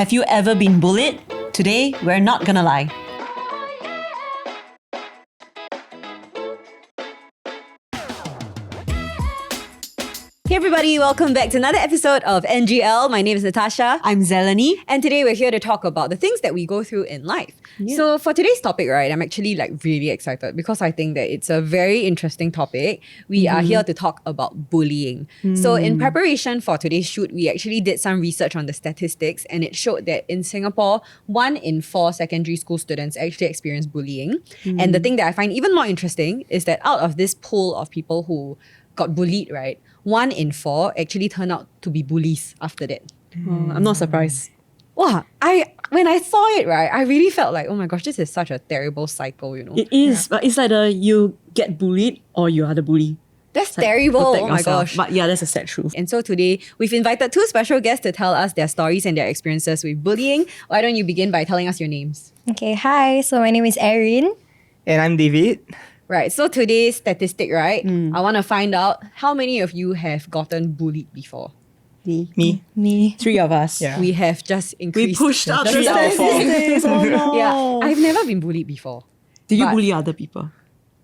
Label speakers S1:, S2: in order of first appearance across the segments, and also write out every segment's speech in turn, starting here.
S1: Have you ever been bullied? Today, we're not gonna lie. Hey everybody, welcome back to another episode of NGL. My name is Natasha.
S2: I'm Zeleny.
S1: And today we're here to talk about the things that we go through in life. Yeah. So for today's topic, right, I'm actually really excited because I think that it's a very interesting topic. We are here to talk about bullying. So in preparation for today's shoot, we actually did some research on the statistics, and it showed that in Singapore, 1 in 4 secondary school students actually experience bullying. And the thing that I find even more interesting is that out of this pool of people who got bullied, right, 1 in 4 actually turned out to be bullies after that.
S2: I'm not surprised.
S1: Wow, when I saw it, right, I really felt like, oh my gosh, this is such a terrible cycle, you know.
S2: It is, but it's like you get bullied or you are the bully.
S1: That's terrible. Oh my gosh.
S2: But yeah, that's a sad truth.
S1: And so today, we've invited 2 special guests to tell us their stories and their experiences with bullying. Why don't you begin by telling us your names?
S3: Okay, hi. So my name is Erin.
S4: And I'm David.
S1: Right, so today's statistic, right? I want to find out how many of you have gotten bullied before.
S4: Me.
S2: 3 of us.
S4: Yeah.
S1: We have just
S2: We
S1: increased.
S2: pushed up
S1: the
S2: the statistics. Oh no.
S1: Yeah, I've never been bullied before.
S2: Did you
S1: but-
S2: bully other people?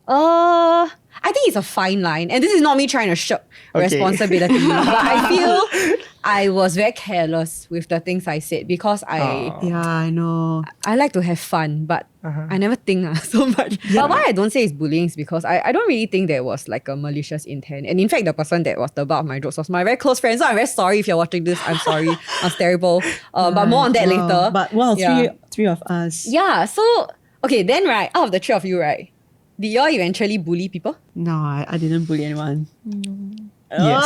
S1: I think it's a fine line, and this is not me trying to shirk
S4: Okay.
S1: responsibility, but I feel I was very careless with the things I said because
S2: Yeah, I know.
S1: I like to have fun, but I never think so much. But why I don't say it's bullying is because I don't really think there was like a malicious intent. And in fact, the person that was the butt of my jokes was my very close friend. So I'm very sorry if you're watching this. I'm sorry. I was terrible. But more on that later.
S2: But three of us.
S1: Yeah, so, okay, then right, out of the 3 of you, right, did y'all eventually bully people?
S2: No, I didn't bully anyone.
S4: Yes.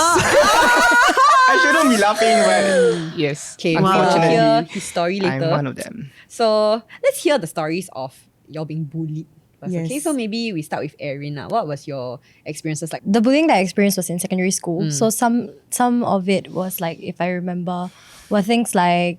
S4: I shouldn't be laughing, but yes.
S1: Okay, we'll
S4: unfortunately,
S1: hear his story later.
S4: I'm one of them.
S1: So let's hear the stories of y'all being bullied first.
S2: Yes.
S1: Okay, so maybe we start with Erin. What was your experiences like?
S3: The bullying that I experienced was in secondary school. So some of it was like, if I remember, were things like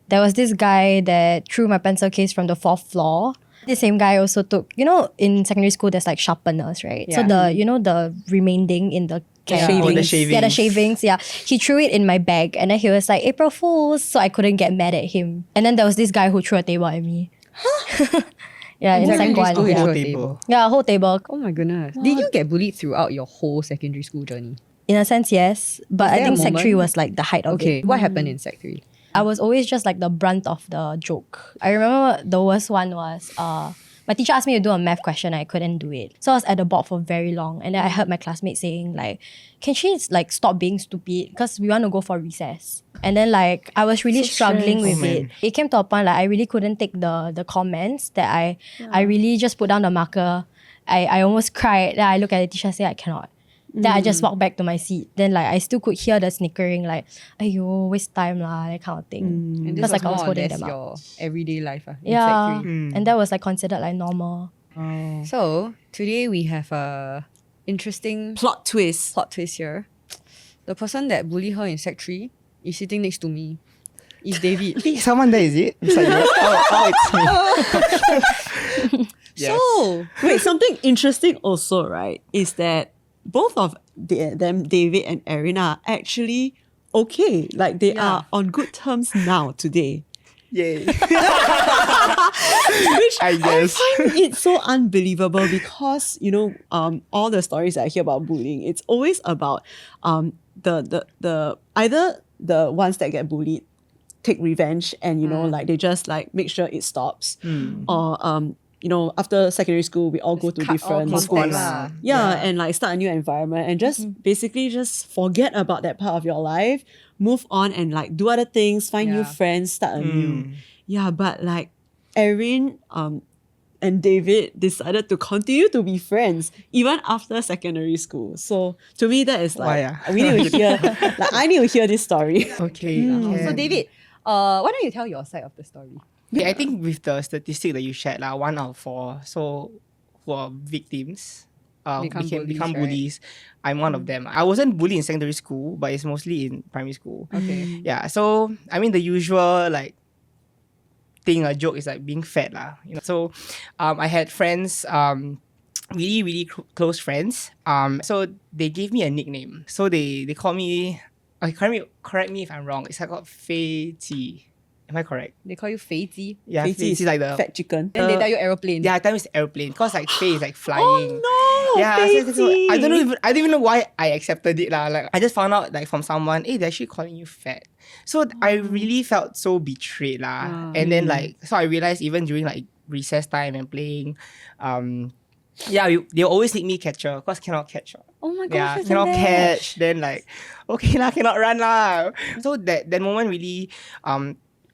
S3: there was this guy that threw my pencil case from the 4th floor. The same guy also took, in secondary school there's like sharpeners, right? So
S1: Yeah.
S3: the remaining in the
S4: Oh, the shavings.
S3: Yeah, the shavings. Yeah. He threw it in my bag and then he was like, April Fools. So I couldn't get mad at him. And then there was this guy who threw a table at me. Yeah, in
S1: Secondary
S3: Sec
S1: school,
S3: one.
S1: you
S3: Yeah.
S1: threw a
S4: table.
S3: Yeah, a whole table.
S1: Oh my goodness. Did you get bullied throughout your whole secondary school journey?
S3: In a sense, yes. But I
S1: there a
S3: think Sec 3
S1: moment?
S3: was like the height of
S1: Okay,
S3: it.
S1: what happened in Sec 3?
S3: I was always just like the brunt of the joke. I remember the worst one was my teacher asked me to do a math question and I couldn't do it. So I was at the board for very long and then I heard my classmates saying like, can she like stop being stupid because we want to go for recess. And then like I was really struggling with
S4: Oh,
S3: it.
S4: man.
S3: It came to a point like I really couldn't take the comments that I really just put down the marker. I almost cried. Then I look at the teacher and say I cannot. Then I just walked back to my seat. Then like I still could hear the snickering like, ayo, waste time lah, that kind of thing.
S1: And this
S3: Because like I was
S1: more or
S3: holding
S1: less
S3: them up.
S1: your everyday life in
S3: Yeah.
S1: Sec 3.
S3: And that was like considered like normal.
S1: So today we have a interesting
S2: Plot twist.
S1: plot twist here. The person that bullied her in Sec 3 is sitting next to me. Is David.
S4: Someone there, is it? It's like, it's me. Yes.
S2: So, wait, something interesting also, right, is that both of them, David and Erin, are actually okay. Like they are on good terms now today.
S4: Yay.
S2: Which
S4: I guess.
S2: find it so unbelievable because all the stories that I hear about bullying, it's always about the either the ones that get bullied take revenge and like they just like make sure it stops, or after secondary school we all go to
S1: cut all
S2: different
S1: contact
S2: schools,
S1: lah.
S2: and like start a new environment and just basically just forget about that part of your life, move on and like do other things, find new
S1: Yeah.
S2: friends, start anew. Yeah, but like Erin and David decided to continue to be friends even after secondary school. So to me that is like
S4: Why,
S2: we need to hear like I need to hear this story.
S4: Okay.
S1: So David, why don't you tell your side of the story?
S4: I think with the statistic that you shared, 1 out of 4, so who are victims, become
S1: bullies,
S4: bullies. I'm one of them. I wasn't bullied in secondary school, but it's mostly in primary school.
S1: Okay.
S4: Yeah, so I mean the usual like thing, a joke is like being fat lah. So I had friends, really close friends. So they gave me a nickname. So they call me. Correct me if I'm wrong. It's called Fei Ji. Am I correct?
S1: They call you Feizi.
S4: Yeah,
S2: Feizi is
S4: Feizi like the
S2: fat chicken.
S1: Then they tell you aeroplane.
S4: Yeah, I tell you it's airplane because like Fei is like flying.
S2: Oh no,
S4: Yeah, so
S2: Feizi.
S4: I don't even know why I accepted it lah. Like I just found out like from someone, hey, they're actually calling you fat. So I really felt so betrayed lah. And then like so I realized even during like recess time and playing, yeah, they always make me catcher because cannot catch.
S1: Oh my gosh,
S4: Yeah,
S1: that's
S4: cannot
S1: so bad.
S4: catch. Then like, okay lah, cannot run lah. So that moment really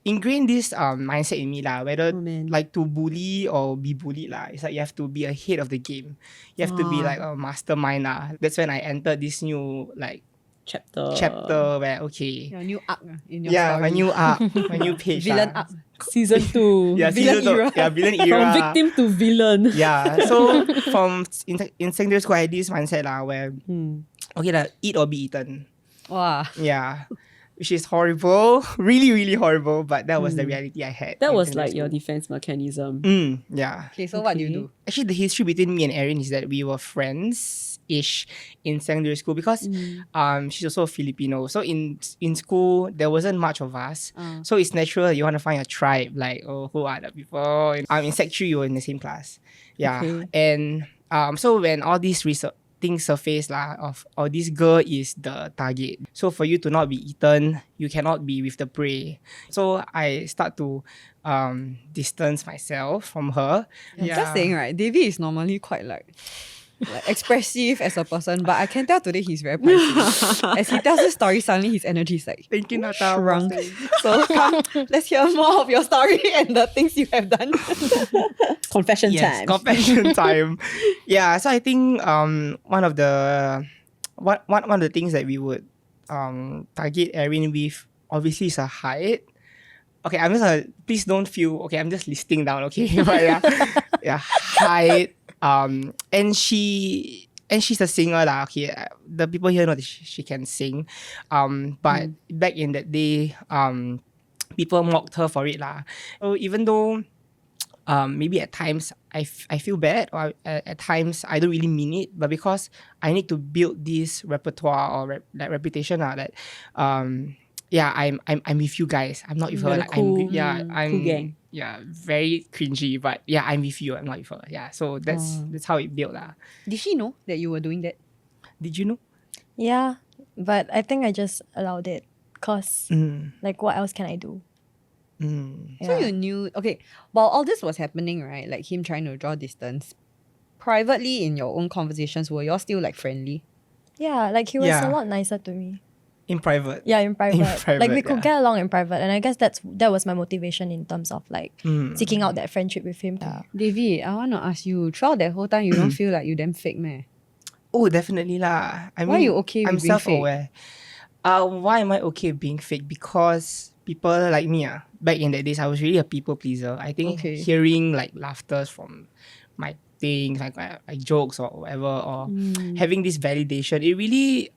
S4: ingrained this mindset in me lah. Whether
S2: Oh, man.
S4: like to bully or be bullied lah. It's like you have to be ahead of the game. You have to be like a mastermind lah. That's when I entered this new like chapter where okay.
S1: Your new arc in your
S4: Yeah,
S1: story.
S4: my new arc, my new page.
S1: Villain
S4: lah.
S1: arc.
S2: Season 2.
S4: Yeah,
S1: Villain
S4: season two-
S1: era.
S4: Yeah, villain era.
S2: From victim to villain.
S4: Yeah, so from in secondary school, I had this mindset lah where okay lah, eat or be eaten.
S1: Wow.
S4: Yeah, which is horrible, really really horrible. But that was the reality I had.
S2: That
S4: in
S2: was
S4: secondary
S2: like your
S4: school.
S2: defense mechanism.
S4: Yeah.
S1: Okay, so what do you do?
S4: Actually, the history between me and Erin is that we were friends-ish in secondary school because she's also Filipino. So in school, there wasn't much of us. So it's natural you want to find a tribe. Like, oh, who are the people? In Sec 3, you were in the same class. Yeah.
S2: Okay.
S4: And so when all these things surface lah, this girl is the target. So for you to not be eaten, you cannot be with the prey. So I start to distance myself from her.
S1: Just saying, right? David is normally quite like expressive as a person, but I can tell today he's very pricey. As he tells the story, suddenly his energy is like
S4: Thank you, Nata.
S1: shrunk. So come, let's hear more of your story and the things you have done.
S2: Confession
S4: Yes,
S2: time.
S4: confession time. Yeah, so I think one of the things that we would target Erin with obviously is her height. Okay, I'm just please don't feel okay. I'm just listing down. Okay, but yeah, height. And she's a singer lah. Okay, the people here know that she can sing. But back in that day, people mocked her for it lah. So even though maybe at times I feel bad or at times I don't really mean it, but because I need to build this repertoire or that reputation that yeah, I'm with you guys. I'm not with her.
S2: You're
S4: Like
S2: the cool-
S4: I'm
S2: cool gang.
S4: Yeah, very cringy, but yeah, I'm with you. I'm not with her. Yeah, so that's how it built lah.
S1: Did she know that you were doing that?
S4: Did you know?
S3: Yeah, but I think I just allowed it because like what else can I do?
S1: So you knew, okay, while all this was happening, right, like him trying to draw distance, privately in your own conversations, were y'all still like friendly?
S3: Yeah, like he was
S4: Yeah.
S3: a lot nicer to me.
S4: In private.
S3: Yeah, in private. Like
S4: private,
S3: we could
S4: yeah.
S3: get along in private, and I guess that was my motivation in terms of like seeking out that friendship with him. Yeah.
S1: David, I want to ask you, throughout that whole time, you don't feel like you damn fake, meh?
S4: Oh, definitely lah. I
S1: Why
S4: mean,
S1: you okay
S4: I'm
S1: with being fake?
S4: self-aware. Why am I okay with being fake? Because people like me, back in the days, I was really a people pleaser. I think
S1: Okay.
S4: hearing like laughter from my things, like jokes or whatever, or having this validation, it really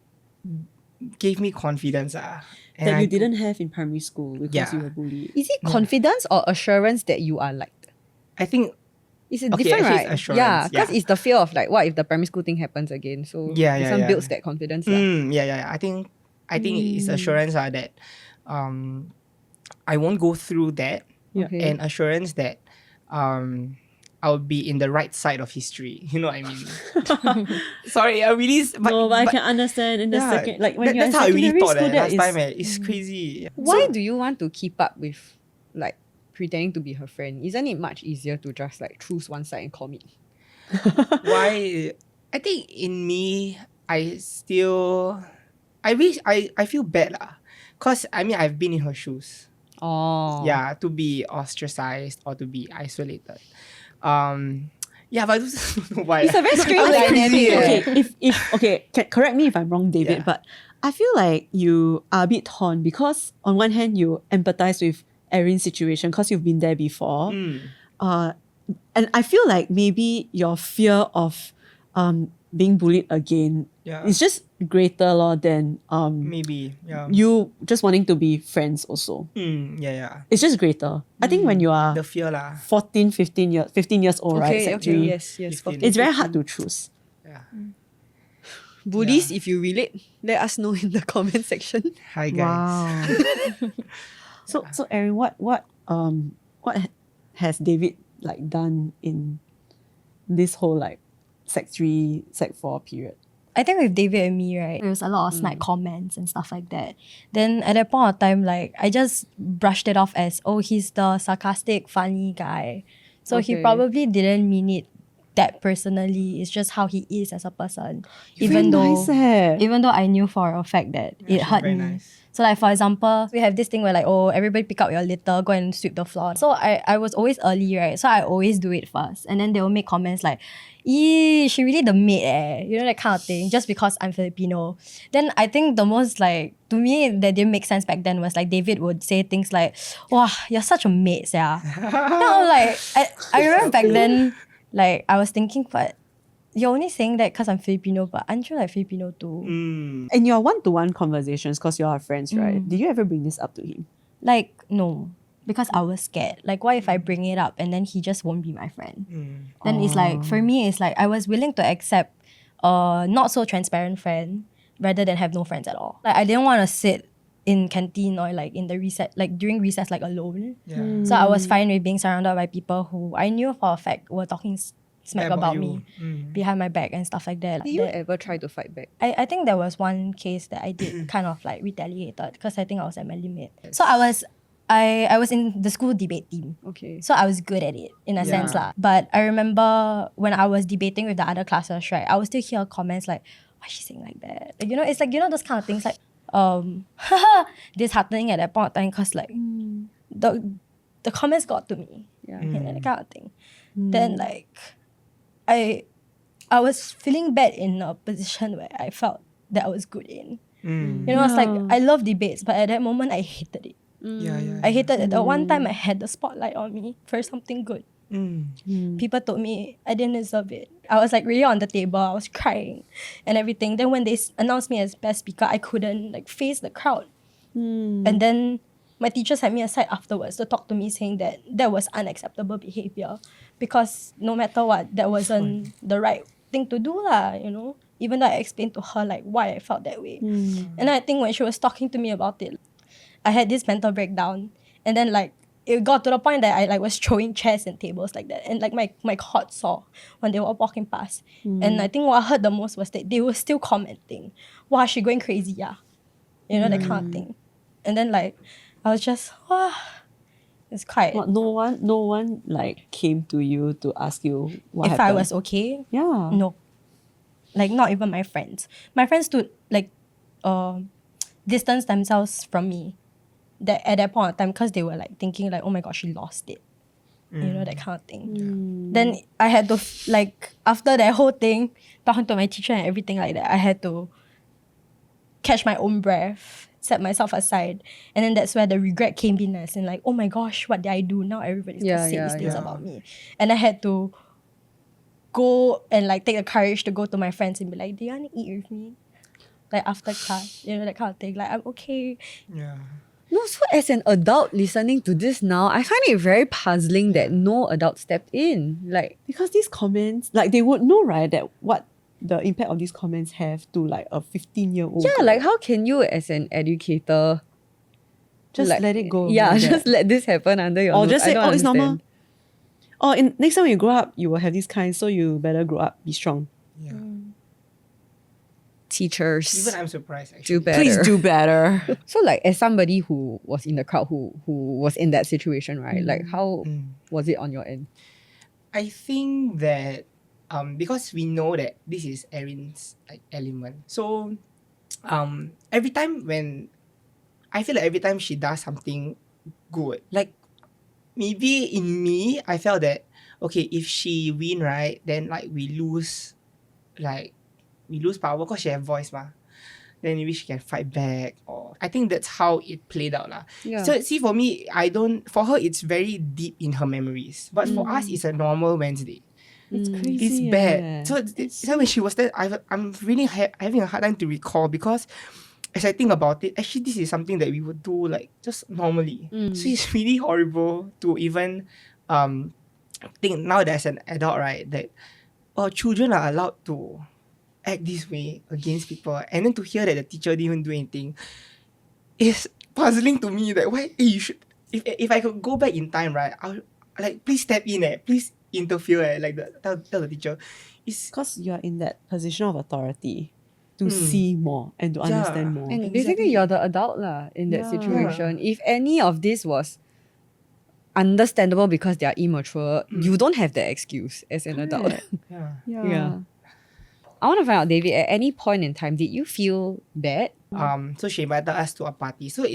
S4: gave me confidence.
S2: That
S4: And
S2: you didn't have in primary school because
S4: Yeah.
S2: you were bullied.
S1: Is it confidence or assurance that you are liked?
S4: I think
S1: It's
S4: Okay,
S1: different,
S4: actually
S1: right?
S4: it's assurance,
S1: Yeah, because
S4: yeah.
S1: it's the fear of like, what if the primary school thing happens again? So
S4: Yeah,
S1: this
S4: yeah,
S1: one
S4: yeah.
S1: builds that confidence. lah.
S4: yeah. I think it's assurance that I won't go through that,
S2: Yeah.
S1: Okay.
S4: and assurance that I'll be in the right side of history. You know what I mean? Sorry, I really.
S2: But I can understand in the
S4: yeah,
S2: second, like when
S4: that's
S2: you're
S4: how I
S2: in
S4: really
S2: secondary
S4: thought
S2: school,
S4: that
S2: that
S4: last
S2: is
S4: time. It's crazy.
S1: Why do you want to keep up with like pretending to be her friend? Isn't it much easier to just like choose one side and commit?
S4: Why? I think in me, I feel bad lah. Cause I mean I've been in her shoes.
S1: Oh.
S4: Yeah, to be ostracized or to be isolated. Yeah, but I just don't know why.
S1: It's a very strange
S4: That's
S1: dynamic.
S4: crazy,
S1: eh.
S2: okay, correct me if I'm wrong, David,
S4: Yeah.
S2: but I feel like you are a bit torn because on one hand you empathize with Erin's situation because you've been there before. And I feel like maybe your fear of being bullied again
S4: Yeah.
S2: is just greater than
S4: Maybe. Yeah.
S2: you just wanting to be friends also.
S4: Yeah.
S2: It's just greater. I think when you are
S4: The fear lah.
S2: 14, 15 years old, right?
S1: Okay,
S2: Sec
S1: okay,
S2: three,
S1: yes.
S4: 15.
S2: it's very hard to choose.
S4: Yeah.
S1: Bullies, if you relate, let us know in the comment section.
S4: Hi guys.
S2: So Erin, what has David like done in this whole like Sec 3, Sec 4 period?
S3: I think with David and me, right, there was a lot of snide comments and stuff like that. Then at that point of time, like, I just brushed it off as, oh, he's the sarcastic, funny guy. So he
S1: Okay.
S3: probably didn't mean it that personally. It's just how he is as a person.
S2: Very nice, eh?
S3: Even though I knew for a fact that it
S4: she's
S3: hurt
S4: very
S3: me.
S4: nice.
S3: So like for example, we have this thing where like, oh, everybody pick up your litter, go and sweep the floor. So I was always early, right? So I always do it first. And then they will make comments like, eee, she really the maid you know, that kind of thing, just because I'm Filipino. Then I think the most like, to me, that didn't make sense back then was like David would say things like, wow, you're such a maid, yeah. Then I was like, I remember back then, like I was thinking, but you're only saying that because I'm Filipino, but aren't you like Filipino too?
S2: In your one-to-one conversations, because you are friends, right? Did you ever bring this up to him?
S3: Like, no. Because I was scared. Like, what if I bring it up and then he just won't be my friend? Then it's like, for me, it's like I was willing to accept a not so transparent friend rather than have no friends at all. Like, I didn't want to sit in canteen or like in the recess, like during recess, like alone.
S4: Yeah.
S3: So I was fine with being surrounded by people who I knew for a fact were talking smack
S4: About
S3: about
S4: you.
S3: me behind my back and stuff like that.
S1: Did you
S3: That-
S1: ever try to fight back?
S3: I think there was one case that I did kind of like retaliated because I think I was at my limit. So I was in the school debate team.
S1: Okay.
S3: So I was good at it in a sense lah. But I remember when I was debating with the other classes, right, I would still hear comments like, why is she saying like that? Like, you know, it's like, you know, those kind of things like disheartening at that point of time because like the comments got to me.
S1: Yeah.
S3: You know, that kind of thing. Then like I was feeling bad in a position where I felt that I was good in. You know, it's like I love debates, but at that moment I hated it.
S4: Yeah.
S3: I hated it. The one time I had the spotlight on me for something good. People told me I didn't deserve it. I was like really on the table. I was crying and everything. Then when they announced me as best speaker, I couldn't like face the crowd. And then my teacher sent me aside afterwards to talk to me saying that that was unacceptable behavior because no matter what, that wasn't the right thing to do lah, you know. Even though I explained to her like why I felt that way. And I think when she was talking to me about it, I had this mental breakdown. And then like it got to the point that I like was throwing chairs and tables like that. And like my quad sore when they were walking past. And I think what hurt the most was that they were still commenting, wow, she going crazy, yeah. You know, that kind of thing. And then like I was just, wow. It's quite
S2: What, no one like came to you to ask you what
S3: if
S2: happened?
S3: I was okay.
S2: Yeah.
S3: No. Like not even my friends. My friends stood like distance themselves from me that at that point of time because they were like thinking like, oh my god, she lost it. You know, that kind of thing. Then I had to like after that whole thing, talking to my teacher and everything like that, I had to catch my own breath, set myself aside, and then that's where the regret came in as in like, oh my gosh, what did I do? Now everybody's gonna say these things about me. And I had to go and like take the courage to go to my friends and be like, do you want to eat with me? Like after class, you know, that kind of thing. Like I'm okay.
S4: Yeah.
S1: No, so as an adult listening to this now, I find it very puzzling that no adult stepped in. Like,
S2: Because these comments, like they would know, right, that what the impact of these comments have to like a 15-year-old.
S1: yeah, like how can you as an educator
S2: just
S1: like,
S2: let it go.
S1: Yeah,
S2: like that.
S1: just let this happen under your
S2: Or
S1: nose.
S2: just
S1: I
S2: say,
S1: don't
S2: oh, it's normal.
S1: understand.
S2: Or next time when you grow up, you will have this kind, so you better grow up, be strong.
S4: Yeah.
S1: Teachers,
S4: Even I'm surprised actually.
S1: do better.
S2: Please do better.
S1: So like as somebody who was in the crowd who was in that situation, right? Like how was it on your end?
S4: I think that because we know that this is Erin's like element. So every time she does something good, like maybe in me, I felt that okay, if she win, right, then like we lose power because she have voice ma. Then maybe she can fight back, or I think that's how it played out lah.
S1: Yeah.
S4: So see, for me, for her it's very deep in her memories, but for us it's a normal Wednesday.
S2: It's crazy.
S4: It's bad. So when she was there, I'm really having a hard time to recall because as I think about it, actually this is something that we would do like just normally. So it's really horrible to even think now that as an adult, right, that children are allowed to act this way against people, and then to hear that the teacher didn't even do anything is puzzling to me that why you should if I could go back in time, right, I'll like please step in, please interfere, like tell the teacher. It's
S2: Because you're in that position of authority to see more and to understand more.
S1: And
S4: Exactly.
S1: basically, you're the adult lah in that
S2: Yeah.
S1: situation. If any of this was understandable because they are immature, you don't have that excuse as an adult.
S2: Correct.
S4: yeah.
S1: Yeah. I want to find out, David, at any point in time, did you feel bad?
S4: So she invited us to a party. So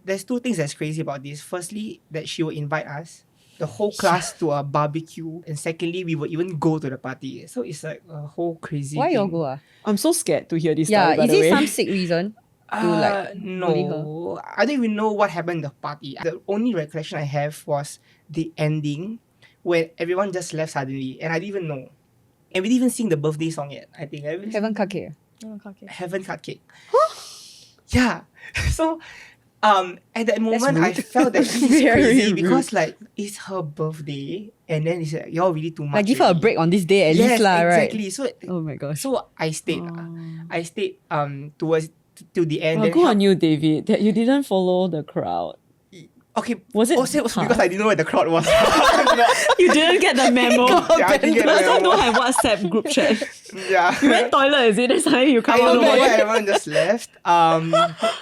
S4: there's two things that's crazy about this. Firstly, that she will invite us, the whole class, to a barbecue, and secondly, we would even go to the party. So it's like a whole crazy.
S1: Why
S4: thing.
S1: you all go?
S2: I'm so scared to hear this
S1: Yeah,
S2: story, by
S1: is
S2: the
S1: it
S2: way.
S1: some sick reason? bully
S4: No, I don't even know what happened in the party. The only recollection I have was the ending, where everyone just left suddenly, and I didn't even know. And we didn't even sing the birthday song yet. I think
S1: Haven't cut cake.
S4: haven't cut cake. Yeah. So, at that moment, I
S1: rude.
S4: felt that this is
S1: Very
S4: crazy
S1: rude.
S4: because like it's her birthday, and then it's like you're really too much.
S1: Like, give her a
S4: already.
S1: break on this day at
S4: Yes,
S1: least, lah, right?
S4: exactly. So,
S1: Oh my gosh.
S4: I stayed. I stayed towards to the end.
S2: Well,
S4: then
S2: good
S4: help-
S2: on you, David, that you didn't follow the crowd.
S4: Okay,
S2: Was it
S4: also
S2: hard?
S4: because I didn't know where the crowd was.
S2: You didn't get the memo.
S4: Yeah, I didn't get the
S2: Last time
S4: memo.
S2: don't have WhatsApp group chat.
S4: Yeah.
S2: You went toilet, is it? That's why you
S4: I
S2: come
S4: don't
S2: out.
S4: know why everyone just left.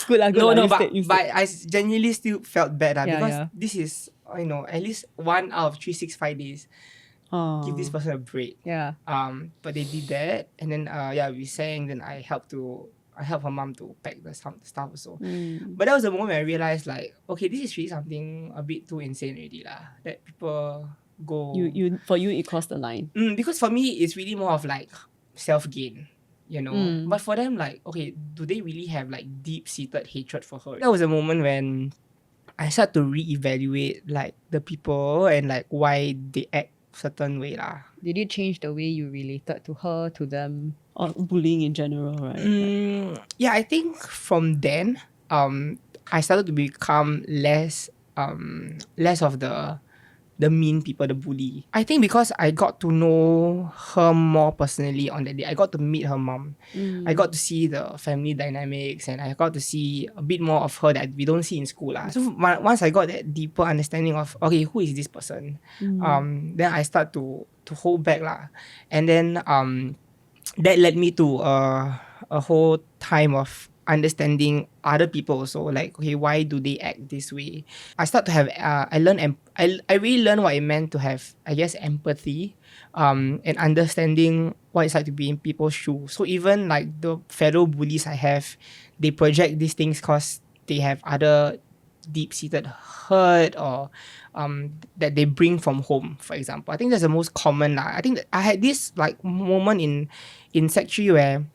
S1: Good lah, good
S4: No,
S1: lah.
S4: no,
S1: You
S4: but,
S1: stayed, you
S4: but
S1: stayed.
S4: I genuinely still felt bad
S1: Yeah,
S4: because
S1: yeah.
S4: this is, at least 1 out of 365 days. Give this person a break.
S1: Yeah.
S4: But they did that, and then we sang. Then I helped her mom to pack the stuff also. But that was the moment I realized, like, okay, this is really something a bit too insane already lah. That people go.
S2: For you, it crossed the line.
S4: Because for me, it's really more of like self gain. But for them, like, okay, do they really have like deep seated hatred for her? That was a moment when I started to reevaluate like the people and like why they act certain way lah.
S1: Did it change the way you related to her, to them?
S2: Or bullying in general, right?
S4: Yeah, I think from then, I started to become less of the mean people, the bully. I think because I got to know her more personally on that day. I got to meet her mom. I got to see the family dynamics, and I got to see a bit more of her that we don't see in school lah. So once I got that deeper understanding of, okay, who is this person? Then I start to hold back lah. And then that led me to a whole time of understanding other people also, like, okay, why do they act this way? I start to have I really learned what it meant to have, I guess, empathy, and understanding what it's like to be in people's shoes. So even like the fellow bullies I have, they project these things because they have other deep-seated hurt or that they bring from home, for example. I think that's the most common. I think that I had this like moment in Sec 3 where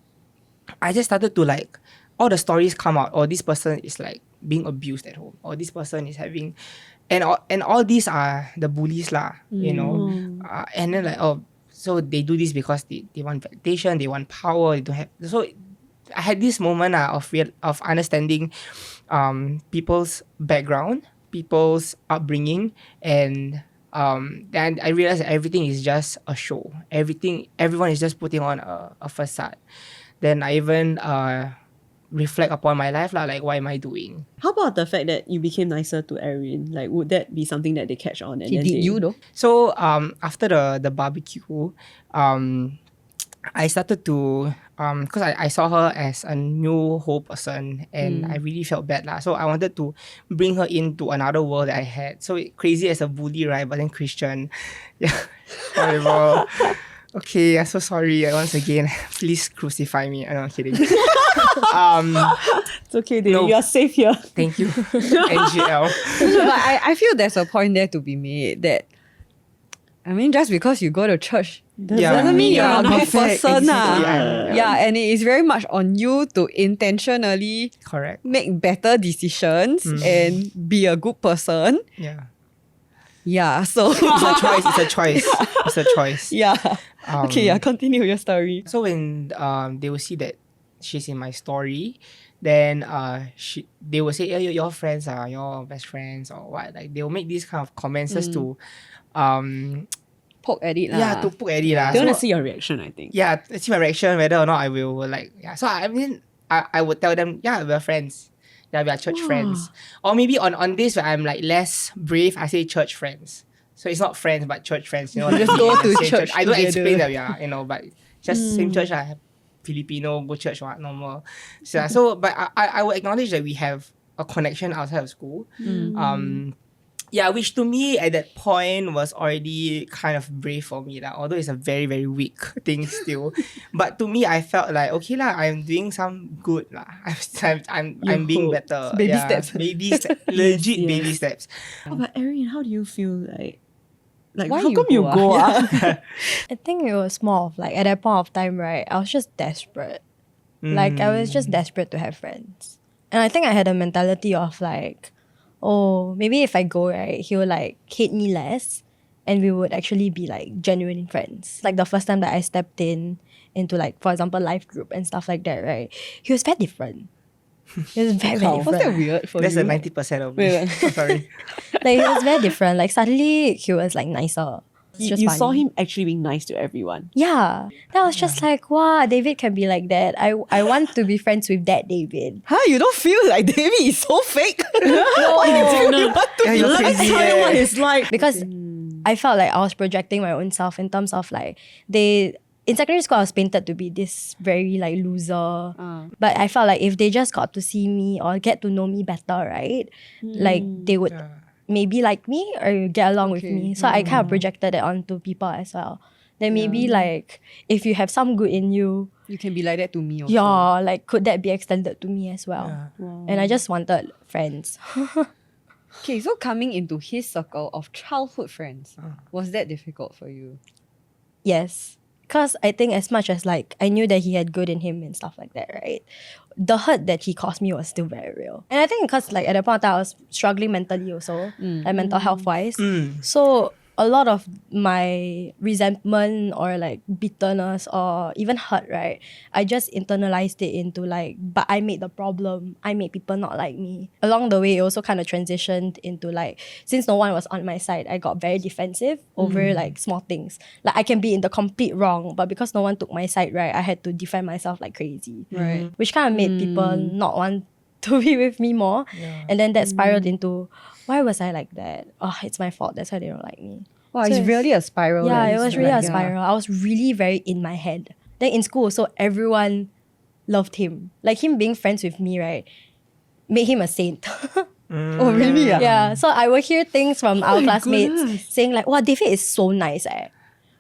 S4: I just started to like, all the stories come out, or this person is like being abused at home, or this person is having, and all these are the bullies lah, and then like, oh, so they do this because they want validation, they want power, they don't have. So I had this moment of understanding people's background, people's upbringing, and then I realized that everything is just a show. Everyone is just putting on a facade. Then I even reflect upon my life lah, like, what am I doing?
S2: How about the fact that you became nicer to Erin? Like, would that be something that they catch on? And
S1: He
S2: then
S1: did
S2: they,
S1: you though?
S4: So after the barbecue, I started to because I saw her as a new whole person, and I really felt bad lah. So I wanted to bring her into another world that I had. So crazy as a bully, right? But then Christian, yeah, horrible. Okay, I'm so sorry. Once again, please crucify me. I'm not kidding.
S2: It's okay, David.
S4: No.
S2: You are safe here.
S4: Thank you, NGL.
S1: But I feel there's a point there to be made that, I mean, just because you go to church doesn't mean you're a good person.
S4: Exactly.
S1: Yeah, and it is very much on you to intentionally
S4: Correct.
S1: make better decisions and be a good person.
S4: Yeah.
S1: Yeah, so
S4: It's a choice. It's a choice. It's a choice.
S1: yeah. Okay, yeah, continue your story.
S4: So when they will see that she's in my story, then they will say, "Yeah, your friends are your best friends," or what. Like they will make these kind of comments just to
S1: Poke at it lah.
S4: yeah, to poke at it lah.
S2: They want to
S4: So,
S2: see your reaction, I think.
S4: yeah, see my reaction whether or not I will like, yeah. So I mean I would tell them, yeah, we're friends. Yeah, we are church friends. Or maybe on this where I'm like less brave, I say church friends. So it's not friends but church friends. You know,
S1: Just
S4: like
S1: go
S4: we
S1: to
S4: same
S1: church
S4: I don't
S1: together.
S4: explain that we are, but just same church. I have Filipino go church what normal. So but I would acknowledge that we have a connection outside of school. Yeah, which to me at that point was already kind of brave for me, lah. Although it's a very, very weak thing still. But to me, I felt like, okay lah, I'm doing some good lah. I'm being
S2: hope.
S4: better.
S1: Baby
S4: Yeah,
S1: steps.
S4: Baby steps. Legit
S2: Yes.
S4: baby steps.
S2: Oh, but Erin, how do you feel like
S1: Why
S2: how
S1: you
S2: come you
S1: go,
S2: go?
S3: I think it was more of like at that point of time, right? I was just desperate. Like I was just desperate to have friends. And I think I had a mentality of like, oh, maybe if I go, right, he will like hate me less and we would actually be like genuine friends. Like the first time that I stepped into like, for example, life group and stuff like that, right? He was very different. He was very, very
S1: Was that
S3: different.
S1: weird for
S4: That's
S1: you?
S4: the 90% of me.
S2: Wait.
S4: Sorry.
S3: Like he was very different. Like suddenly he was like nicer. It's just
S2: You saw
S3: funny.
S2: him actually being nice to everyone.
S3: Yeah. That was just like, wow, David can be like that. I want to be friends with that David.
S1: Huh? You don't feel like David is so fake?
S4: Yeah, you're
S2: Let me
S4: crazy.
S2: tell you what
S4: Yeah.
S2: it's like.
S3: Because I felt like I was projecting my own self in terms of like in secondary school I was painted to be this very like loser. But I felt like if they just got to see me or get to know me better, right? Like they would maybe like me or get along with me. So I kind of projected it onto people as well. Then maybe like if you have some good in you,
S1: You can be like that to me also.
S3: yeah, like could that be extended to me as well? And I just wanted friends.
S1: Okay, so coming into his circle of childhood friends, was that difficult for you?
S3: Yes. Because I think as much as like I knew that he had good in him and stuff like that, right? The hurt that he caused me was still very real. And I think because like at that point of time I was struggling mentally also, like mental health wise. So a lot of my resentment or like bitterness or even hurt, right? I just internalized it into like, but I made the problem. I made people not like me. Along the way, it also kind of transitioned into like, since no one was on my side, I got very defensive over like small things. Like I can be in the complete wrong, but because no one took my side, right, I had to defend myself like crazy.
S1: Right.
S3: Which kind of made people not want to be with me more. And then that spiraled into, why was I like that? Oh, it's my fault. That's why they don't like me.
S1: Wow,
S3: So
S1: it's
S3: it's-
S1: really a spiral.
S3: Yeah,
S1: then.
S3: it was
S1: It's
S3: really
S1: like,
S3: a spiral. I was really very in my head. Then in school, so everyone loved him. Like him being friends with me, right, made him a saint.
S1: Oh, really?
S3: Yeah. So I would hear things from our
S2: my
S3: classmates
S2: goodness.
S3: saying like, wow, David is so nice.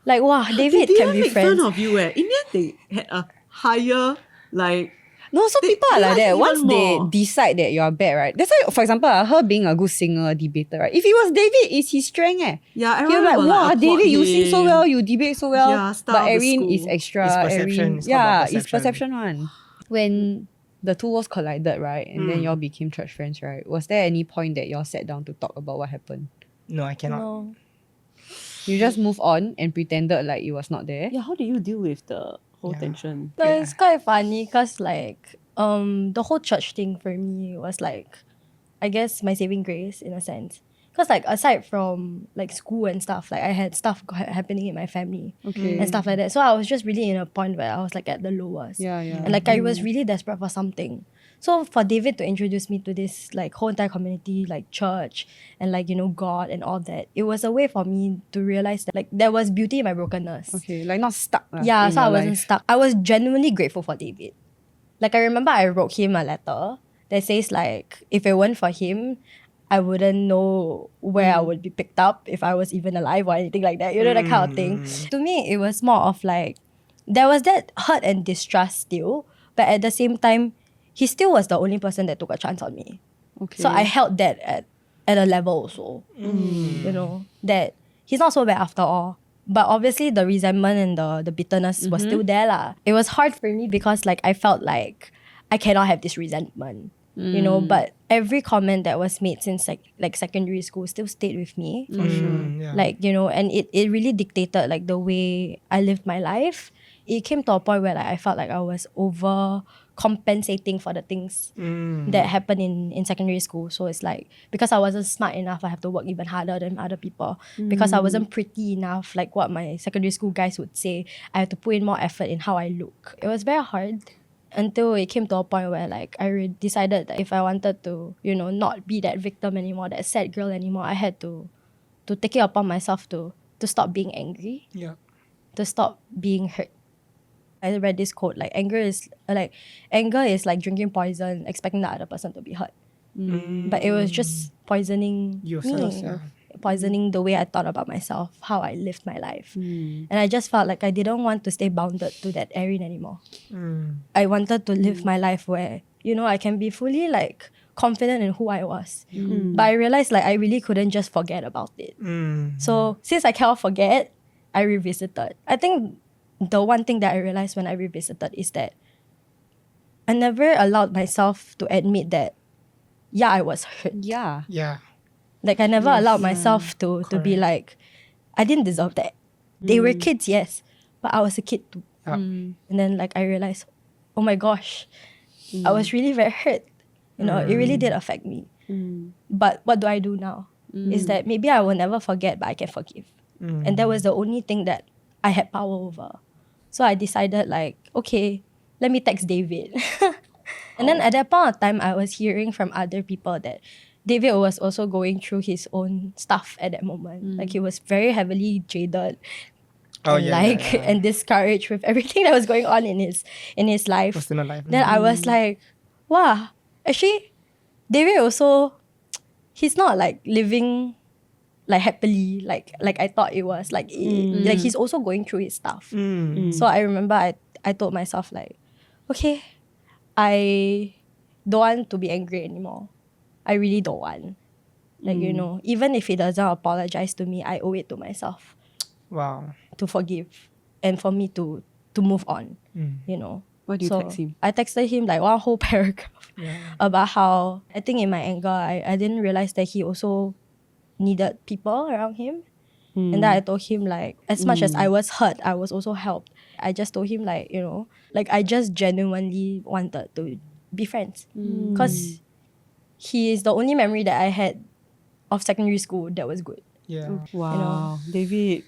S3: Like, wow, David
S2: They
S3: can
S2: didn't
S3: be
S2: make
S3: friends.
S2: fun of you. In the end, they had a higher like.
S1: No, so people are
S2: they
S1: like
S2: like
S1: that.
S2: even
S1: Once
S2: more.
S1: they decide that you're bad, right? That's why, for example, her being a good singer, debater, right? If it was David, it's his strength, eh.
S2: Yeah,
S1: He'll be like,
S2: everyone will
S1: wow,
S2: applaud
S1: David, you sing so
S2: him.
S1: well, you debate so well.
S2: Yeah, star
S1: but
S2: of the
S1: Erin is
S2: school.
S1: extra.
S4: It's perception.
S1: Erin,
S4: It's all about
S1: yeah, it's
S4: perception.
S1: perception one. When the two worlds collided, right? And then y'all became church friends, right? Was there any point that y'all sat down to talk about what happened?
S4: No, I cannot.
S3: No.
S1: You just move on and pretended like it was not there?
S2: Yeah, how do you deal with the whole tension?
S3: No, it's quite funny because like the whole church thing for me was like, I guess my saving grace in a sense. Because like aside from like school and stuff, like I had stuff happening in my family and stuff like that. So I was just really in a point where I was like at the lowest.
S1: Yeah.
S3: And like I was really desperate for something. So for David to introduce me to this like whole entire community, like church and like, you know, God and all that, it was a way for me to realize that like there was beauty in my brokenness.
S1: Okay, like not stuck.
S3: Yeah,
S1: in
S3: so I
S1: your
S3: wasn't
S1: life.
S3: stuck. I was genuinely grateful for David. Like I remember I wrote him a letter that says like, if it weren't for him, I wouldn't know where I would be picked up if I was even alive or anything like that. You know, that kind of thing. To me, it was more of like, there was that hurt and distrust still, but at the same time, he still was the only person that took a chance on me.
S1: Okay.
S3: So I held that at a level also. You know, that he's not so bad after all. But obviously the resentment and the bitterness was still there lah. It was hard for me because like I felt like I cannot have this resentment. You know, but every comment that was made since like secondary school still stayed with me.
S4: For sure. Yeah.
S3: Like, you know, and it really dictated like the way I lived my life. It came to a point where like I felt like I was over compensating for the things that happened in secondary school. So it's like, because I wasn't smart enough, I have to work even harder than other people. Because I wasn't pretty enough, like what my secondary school guys would say, I had to put in more effort in how I look. It was very hard. until it came to a point where like decided that if I wanted to, not be that victim anymore, that sad girl anymore, I had to take it upon myself to stop being angry,
S4: Yeah.
S3: to stop being hurt. I read this quote, like anger is like drinking poison, expecting the other person to be hurt. But it was just poisoning
S4: Yourself,
S3: me,
S4: yeah.
S3: poisoning the way I thought about myself, how I lived my life. And I just felt like I didn't want to stay bounded to that Erin anymore. I wanted to live my life where, I can be fully like confident in who I was. But I realized like I really couldn't just forget about it. So since I cannot forget, I revisited. I think the one thing that I realized when I revisited is that I never allowed myself to admit that, yeah, I was hurt.
S1: Yeah.
S4: Yeah.
S3: Like I never allowed myself to be
S4: Correct.
S3: like, I didn't deserve that. They were kids, yes, but I was a kid too.
S4: Yeah.
S3: And then like I realized, oh my gosh, I was really very hurt. It really did affect me. But what do I do now? Is that maybe I will never forget, but I can forgive. And that was the only thing that I had power over. So I decided like, okay, let me text David. And then at that point of time, I was hearing from other people that David was also going through his own stuff at that moment. Like he was very heavily jaded
S4: Oh,
S3: and
S4: yeah,
S3: like
S4: yeah, yeah.
S3: and discouraged with everything that was going on in his life.
S4: Personal life.
S3: Then I was like, wow, actually, David also, he's not like living like happily like I thought it was. Like like he's also going through his stuff. So I remember I told myself like, okay, I don't want to be angry anymore. I really don't want. Like, even if he doesn't apologize to me, I owe it to myself
S4: Wow.
S3: to forgive and for me to move on,
S2: What do you
S3: So
S2: text him?
S3: I texted him like one whole paragraph about how I think in my anger, I didn't realize that he also needed people around him. And then I told him like, as much as I was hurt, I was also helped. I just told him like, like I just genuinely wanted to be friends. Because he is the only memory that I had of secondary school that was good.
S4: Yeah.
S2: Wow, David.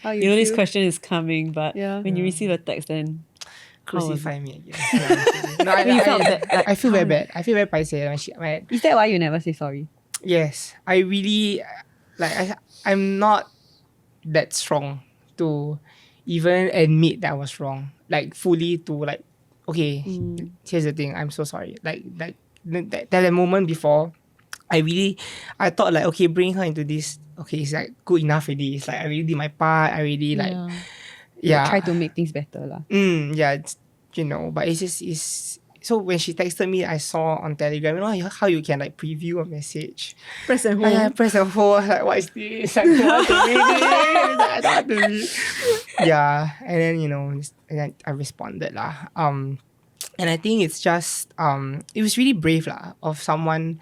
S1: How
S2: You know this
S1: feel?
S2: question is coming, but
S1: Yeah.
S2: when you receive a text, then how was
S4: Crucify
S2: it?
S4: me again. No, I'm kidding. No,
S2: When you felt that, like,
S4: I feel very
S2: how-
S4: bad. I feel very paiseh when
S1: Is that why you never say sorry?
S4: yes, I really like. I'm not that strong to even admit that I was wrong. Like fully to like, okay, here's the thing. I'm so sorry. Like that moment before, I thought like, okay, bring her into this. Okay, it's like good enough already. It's like I really did my part. I really like, yeah.
S1: Try to make things better lah.
S4: Yeah, it's, but it's just so when she texted me, I saw on Telegram, how you can like preview a message.
S2: Press and
S4: I
S2: hold.
S4: press and hold. Like, what is this? I don't want to read it. It's like, I don't want to read. Yeah, and then and then I responded lah. And I think it's just it was really brave lah of someone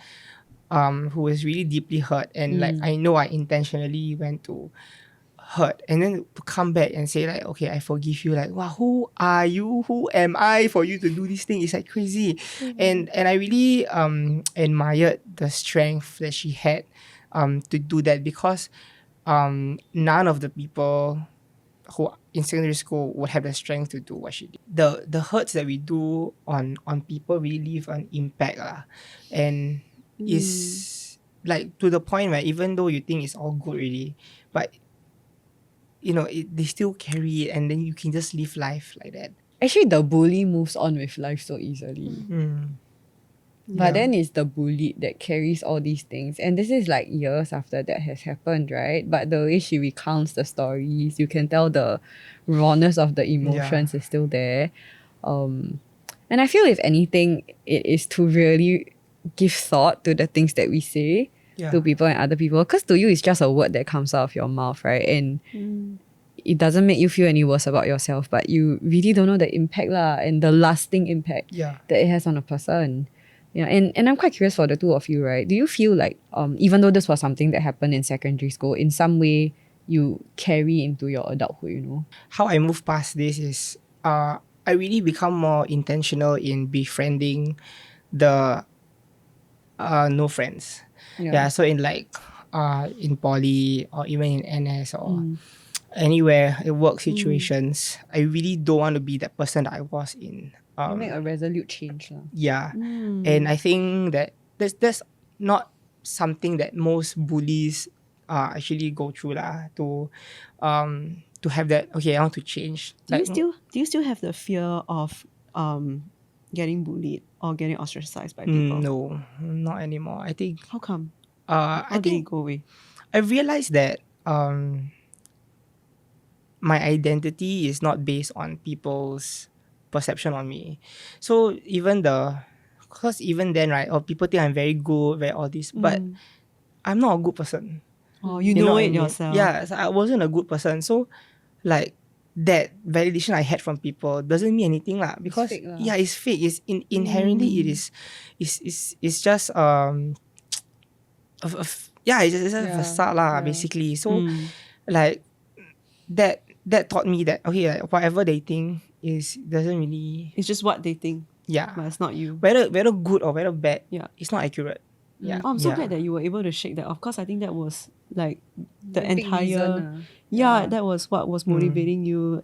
S4: who was really deeply hurt, and like I know I intentionally went to hurt, and then to come back and say like, okay, I forgive you. Like, wow, who are you? Who am I for you to do this thing? It's like crazy. And I really admired the strength that she had to do that, because none of the people who in secondary school would have the strength to do what she did. The hurts that we do on people really leave an impact lah, and is like to the point where even though you think it's all good already, but they still carry it, and then you can just live life like that.
S1: Actually, the bully moves on with life so easily. But then it's the bullied that carries all these things. And this is like years after that has happened, right? But the way she recounts the stories, you can tell the rawness of the emotions is still there. And I feel if anything, it is to really give thought to the things that we say to people and other people. Because to you, it's just a word that comes out of your mouth, right? And it doesn't make you feel any worse about yourself, but you really don't know the impact lah, and the lasting impact that it has on a person. Yeah, and I'm quite curious for the two of you, right? Do you feel like even though this was something that happened in secondary school, in some way you carry into your adulthood,
S4: How I move past this is I really become more intentional in befriending the no friends. Yeah, so in like in poly or even in NS or anywhere in work situations, I really don't want to be that person that I was in
S1: You make a resolute change.
S4: Yeah. And I think that that's not something that most bullies actually go through lah, to have that, okay, I want to change.
S2: Do you still have the fear of getting bullied or getting ostracized by people?
S4: No, not anymore. I think
S2: How come?
S4: I
S2: How did it
S4: think
S2: go away?
S4: I realized that my identity is not based on people's perception on me. So because even then, right, or people think I'm very good, very all this, but I'm not a good person.
S2: Oh, you know
S4: what I
S2: it
S4: mean?
S2: yourself.
S4: Yeah, so I wasn't a good person. So, like, that validation I had from people doesn't mean anything lah. Because
S1: fake lah.
S4: yeah, it's fake. It's inherently it is just yeah, it's just a facade lah, basically. So like that taught me that, okay, like, whatever they think doesn't really,
S2: It's just what they think,
S4: yeah,
S2: but it's not you.
S4: whether good or whether bad,
S2: Yeah.
S4: it's not accurate. Yeah.
S2: Oh, I'm so
S4: Yeah.
S2: glad that you were able to shake that off, because I think that was like the
S1: Big
S2: entire
S1: reason,
S2: that was what was motivating you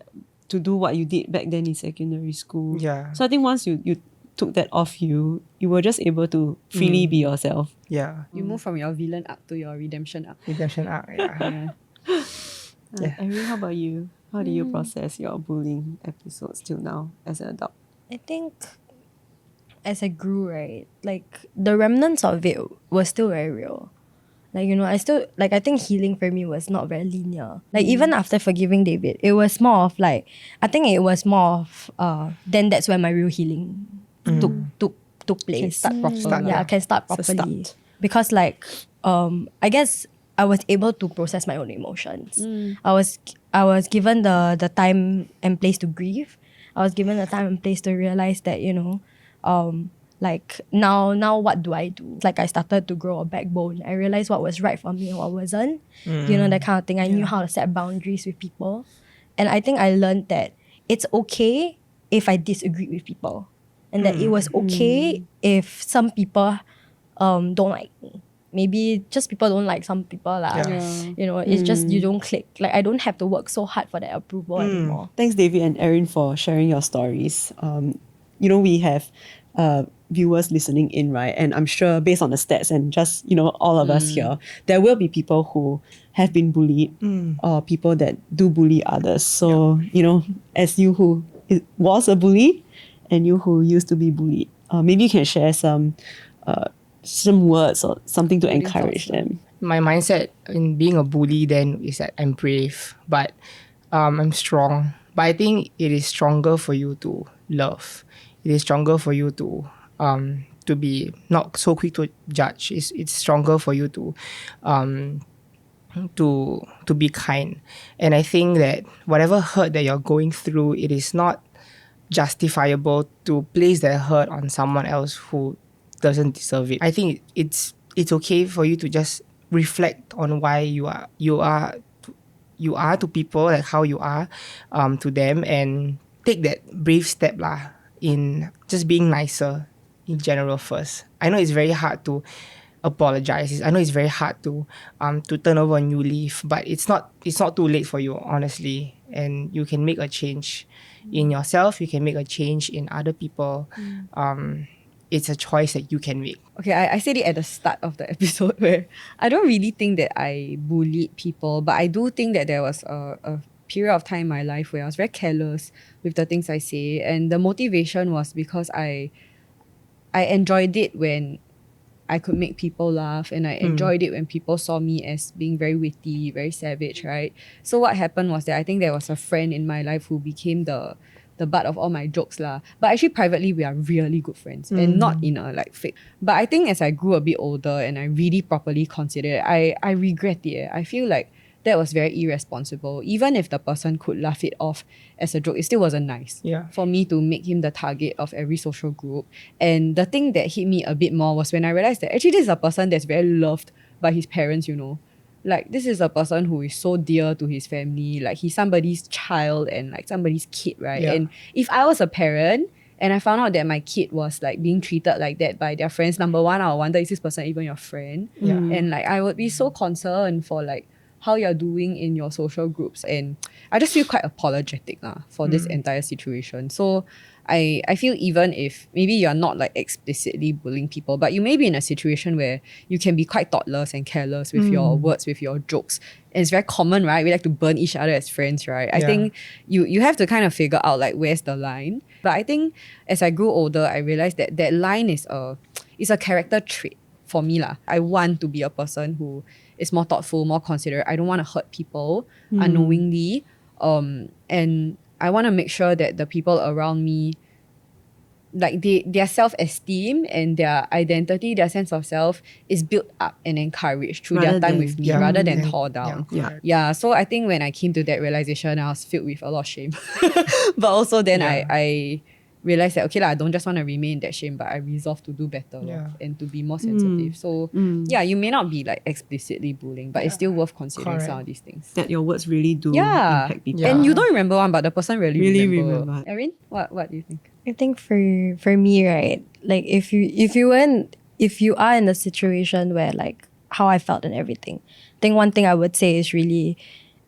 S2: to do what you did back then in secondary school.
S4: Yeah.
S2: So I think once you took that off you were just able to freely be yourself.
S4: Yeah.
S1: You move from your villain arc to your redemption arc.
S4: Redemption arc. Yeah. Yeah.
S2: Irene, how about you? How do you process your bullying episodes till now as an adult?
S3: I think as I grew, right, like the remnants of it was still very real. Like, you know, I think healing for me was not very linear. Like, even after forgiving David, it was more of like, I think it was more of, then that's when my real healing took place.
S1: Start proper.
S3: Yeah, I can start
S2: It's a
S3: properly.
S2: start.
S3: Because like, I guess I was able to process my own emotions. I was given the time and place to grieve. I was given the time and place to realize that, you know, like now what do I do? Like, I started to grow a backbone. I realized what was right for me and what wasn't. You know, that kind of thing. I knew how to set boundaries with people. And I think I learned that it's okay if I disagree with people. And that it was okay if some people don't like me. Maybe just people don't like some people lah.
S4: Yeah.
S3: You know, it's just you don't click. Like, I don't have to work so hard for that approval anymore.
S2: Thanks, David and Erin, for sharing your stories. You know, we have viewers listening in, right? And I'm sure based on the stats and just, you know, all of us here, there will be people who have been bullied or people that do bully others. So, you know, as you who was a bully and you who used to be bullied, maybe you can share some words or something to encourage them.
S4: My mindset in being a bully then is that I'm brave, but I'm strong. But I think it is stronger for you to love. It is stronger for you to be not so quick to judge. It's stronger for you to be kind. And I think that whatever hurt that you're going through, it is not justifiable to place that hurt on someone else who doesn't deserve it. I think it's okay for you to just reflect on why you are to people, like how you are to them, and take that brave step lah in just being nicer in general first. I know it's very hard to apologize. I know it's very hard to turn over a new leaf, but it's not too late for you, honestly. And you can make a change in yourself. You can make a change in other people. It's a choice that you can make.
S1: Okay, I said it at the start of the episode where I don't really think that I bullied people, but I do think that there was a period of time in my life where I was very careless with the things I say, and the motivation was because I enjoyed it when I could make people laugh, and I enjoyed it when people saw me as being very witty, very savage, right? So what happened was that I think there was a friend in my life who became the butt of all my jokes lah. But actually privately we are really good friends and not in a like fake. But I think as I grew a bit older and I really properly considered it, I regret it. I feel like that was very irresponsible. Even if the person could laugh it off as a joke, it still wasn't nice for me to make him the target of every social group. And the thing that hit me a bit more was when I realized that actually this is a person that's very loved by his parents, you know. Like, this is a person who is so dear to his family. Like, he's somebody's child and like somebody's kid, right?
S4: Yeah.
S1: And if I was a parent and I found out that my kid was like being treated like that by their friends, number one, I would wonder, is this person even your friend?
S4: Yeah.
S1: And like, I would be so concerned for like how you're doing in your social groups. And I just feel quite apologetic for this entire situation. So I feel even if maybe you're not like explicitly bullying people, but you may be in a situation where you can be quite thoughtless and careless with your words, with your jokes. And it's very common, right? We like to burn each other as friends, right? I think you have to kind of figure out like where's the line. But I think as I grew older, I realized that that line is a character trait for me lah. I want to be a person who is more thoughtful, more considerate. I don't want to hurt people unknowingly. And I want to make sure that the people around me, like their self-esteem and their identity, their sense of self is built up and encouraged through their time with me rather than tore down. So I think when I came to that realization, I was filled with a lot of shame. But also then I realized that, okay lah, I don't just want to remain in that shame, but I resolve to do better and to be more sensitive. So you may not be like explicitly bullying, but it's still worth considering some of these things.
S2: That your words really do impact people.
S1: And you don't remember one, but the person really
S2: remember.
S1: Erin, what do you think?
S3: I think for me, right, like if you are in a situation where like how I felt and everything, I think one thing I would say is really,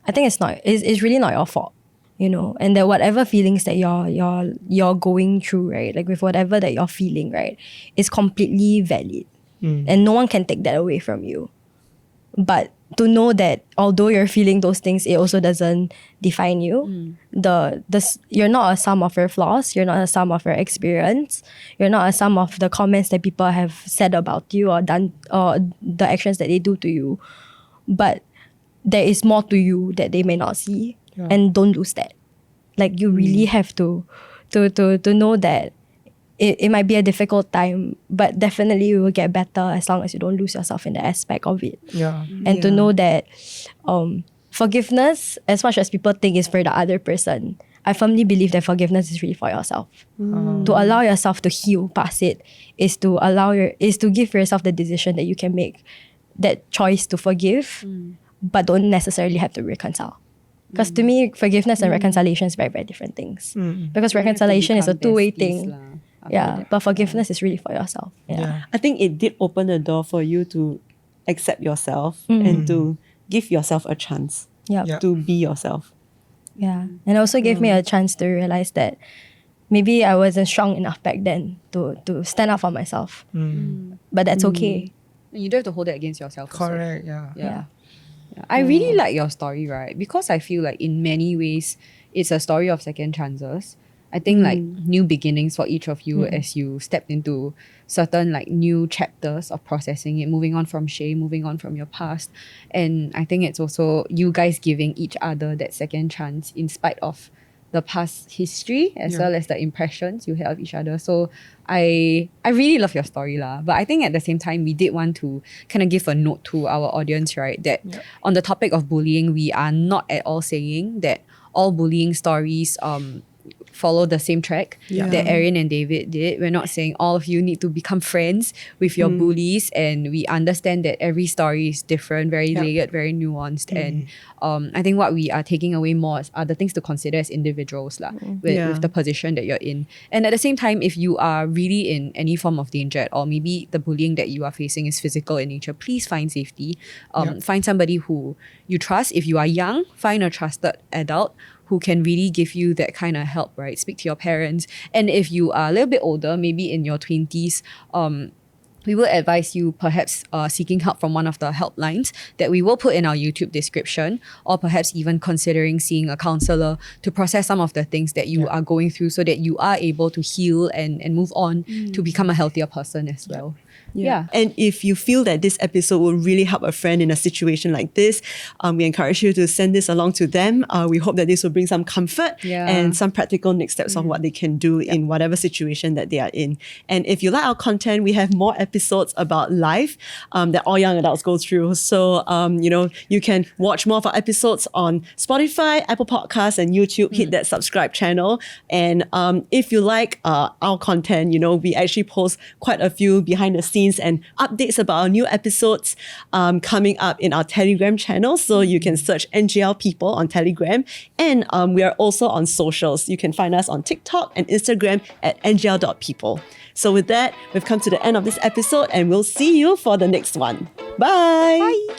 S3: I think it's really not your fault, you know, and that whatever feelings that you're going through, right, like with whatever that you're feeling, right, is completely valid, and no one can take that away from you. But to know that although you're feeling those things, it also doesn't define you. You're not a sum of your flaws. You're not a sum of your experience. You're not a sum of the comments that people have said about you or done, or the actions that they do to you. But there is more to you that they may not see, and don't lose that. Like you really have to know that it might be a difficult time, but definitely you will get better as long as you don't lose yourself in the aspect of it. And to know that forgiveness, as much as people think is for the other person, I firmly believe that forgiveness is really for yourself. To allow yourself to heal past it is to give yourself the decision that you can make that choice to forgive, but don't necessarily have to reconcile. Because to me, forgiveness and reconciliation is very, very different things. Because reconciliation is a two-way thing. But forgiveness is really for yourself.
S2: I think it did open the door for you to accept yourself and to give yourself a chance to be yourself.
S3: And it also gave me a chance to realize that maybe I wasn't strong enough back then to stand up for myself. But that's okay.
S1: And you don't have to hold it against yourself.
S4: Correct,
S1: I really like your story, right? Because I feel like in many ways, it's a story of second chances. I think like new beginnings for each of you as you stepped into certain like new chapters of processing it, moving on from shame, moving on from your past. And I think it's also you guys giving each other that second chance in spite of the past history as well as the impressions you had of each other. So I really love your story lah. But I think at the same time, we did want to kind of give a note to our audience, right? That on the topic of bullying, we are not at all saying that all bullying stories follow the same track that Erin and David did. We're not saying all of you need to become friends with your bullies, and we understand that every story is different, very layered, very nuanced. And I think what we are taking away more are the things to consider as individuals lah, with the position that you're in. And at the same time, if you are really in any form of danger, or maybe the bullying that you are facing is physical in nature, please find safety. Find somebody who you trust. If you are young, find a trusted adult who can really give you that kind of help, right? Speak to your parents. And if you are a little bit older, maybe in your 20s, we will advise you perhaps seeking help from one of the helplines that we will put in our YouTube description, or perhaps even considering seeing a counselor to process some of the things that you are going through so that you are able to heal and move on to become a healthier person as well.
S2: And if you feel that this episode will really help a friend in a situation like this, we encourage you to send this along to them. We hope that this will bring some comfort and some practical next steps of what they can do in whatever situation that they are in. And if you like our content, we have more episodes about life that all young adults go through. So, you can watch more of our episodes on Spotify, Apple Podcasts, and YouTube. Hit that subscribe channel. And if you like our content, we actually post quite a few behind the scenes and updates about our new episodes coming up in our Telegram channel. So you can search NGL People on Telegram. And we are also on socials. You can find us on TikTok and Instagram at ngl.people. So with that, we've come to the end of this episode, and we'll see you for the next one. Bye!
S1: Bye!